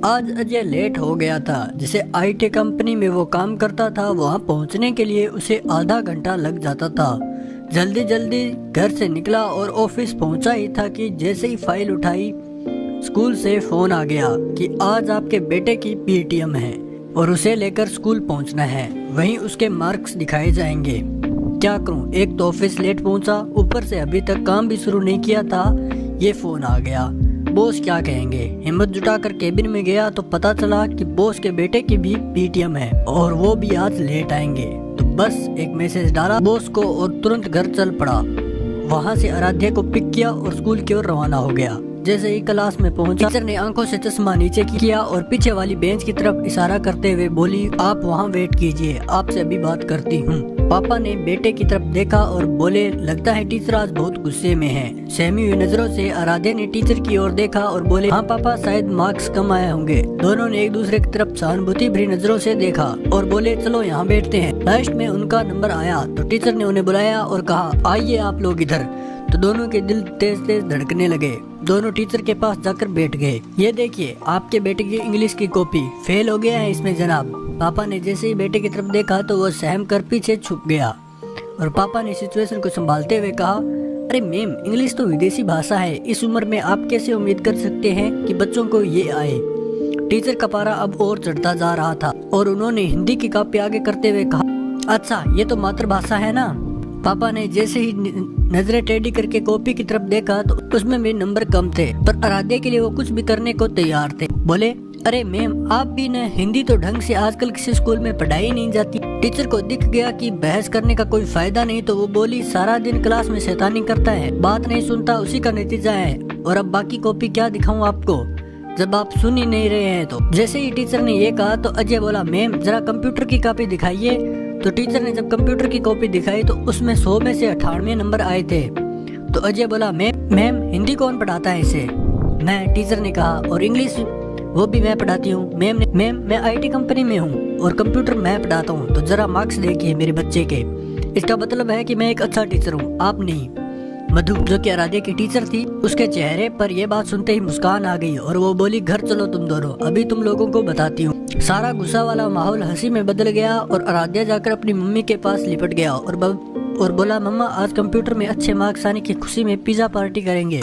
आज अजय लेट हो गया था। जिसे आईटी कंपनी में वो काम करता था, वहाँ पहुँचने के लिए उसे आधा घंटा लग जाता था। जल्दी जल्दी घर से निकला और ऑफिस पहुँचा ही था कि जैसे ही फाइल उठाई, स्कूल से फोन आ गया कि आज आपके बेटे की पीटीएम है और उसे लेकर स्कूल पहुँचना है। वहीं उसके मार्क्स दिखाए जाएंगे। क्या करूं, एक तो ऑफिस लेट पहुंचा, ऊपर से अभी तक काम भी शुरू नहीं किया था, ये फोन आ गया। बॉस क्या कहेंगे। हिम्मत जुटाकर केबिन में गया तो पता चला कि बॉस के बेटे की भी पीटीएम है और वो भी आज लेट आएंगे। तो बस एक मैसेज डाला बॉस को और तुरंत घर चल पड़ा। वहाँ से आराध्या को पिक किया और स्कूल की ओर रवाना हो गया। जैसे ही क्लास में पहुंचा, टीचर ने आंखों से चश्मा नीचे किया और पीछे वाली बेंच की तरफ इशारा करते हुए बोली, आप वहाँ वेट कीजिए, आपसे अभी बात करती हूँ। पापा ने बेटे की तरफ देखा और बोले, लगता है टीचर आज बहुत गुस्से में है। सहमी हुई नजरों से आराध्या ने टीचर की ओर देखा और बोले, हाँ पापा, शायद मार्क्स कम आए होंगे। दोनों ने एक दूसरे की तरफ सहानुभूति भरी नजरों से देखा और बोले, चलो यहाँ बैठते हैं। लास्ट में उनका नंबर आया तो टीचर ने उन्हें बुलाया और कहा, आइए आप लोग इधर। तो दोनों के दिल तेज तेज धड़कने लगे। दोनों टीचर के पास जाकर बैठ गए। ये देखिए, आपके बेटे की इंग्लिश की कॉपी फेल हो गया है इसमें जनाब। पापा ने जैसे ही बेटे की तरफ देखा तो वो सहम कर पीछे छुप गया और पापा ने सिचुएशन को संभालते हुए कहा, अरे मैम, इंग्लिश तो विदेशी भाषा है, इस उम्र में आप कैसे उम्मीद कर सकते हैं कि बच्चों को ये आए। टीचर का पारा अब और चढ़ता जा रहा था और उन्होंने हिंदी की कॉपी आगे करते हुए कहा, अच्छा ये तो मातृभाषा है ना। पापा ने जैसे ही नजरें टेढ़ी करके कॉपी की तरफ देखा तो उसमें मेरे नंबर कम थे, पर आराध्या के लिए वो कुछ भी करने को तैयार थे। बोले, अरे मैम, आप भी न, हिंदी तो ढंग से आजकल किसी स्कूल में पढ़ाई नहीं जाती। टीचर को दिख गया कि बहस करने का कोई फायदा नहीं, तो वो बोली, सारा दिन क्लास में शैतानी करता है, बात नहीं सुनता, उसी का नतीजा है। और अब बाकी कॉपी क्या दिखाऊं आपको, जब आप सुन ही नहीं रहे हैं। तो जैसे ही टीचर ने ये कहा तो अजय बोला, मैम जरा कंप्यूटर की कॉपी दिखाइए। तो टीचर ने जब कंप्यूटर की कॉपी दिखाई तो उसमें 100 में से 98 नंबर आए थे। तो अजय बोला, मैम हिंदी कौन पढ़ाता है इसे। मैं, टीचर ने कहा, और इंग्लिश वो भी मैं पढ़ाती हूँ। मैम मैं आईटी कंपनी में हूँ और कंप्यूटर मैं पढ़ाता हूँ, तो जरा मार्क्स देखिए मेरे बच्चे के। इसका मतलब है कि मैं एक अच्छा टीचर हूँ, आप नहीं। मधु, जो कि आराध्या की टीचर थी, उसके चेहरे पर यह बात सुनते ही मुस्कान आ गई और वो बोली, घर चलो तुम दोनों, अभी तुम लोगों को बताती हूँ। सारा गुस्सा वाला माहौल हंसी में बदल गया और आराध्या जाकर अपनी मम्मी के पास लिपट गया और बोला, मम्मा आज कंप्यूटर में अच्छे मार्क्स आने की खुशी में पिज्जा पार्टी करेंगे।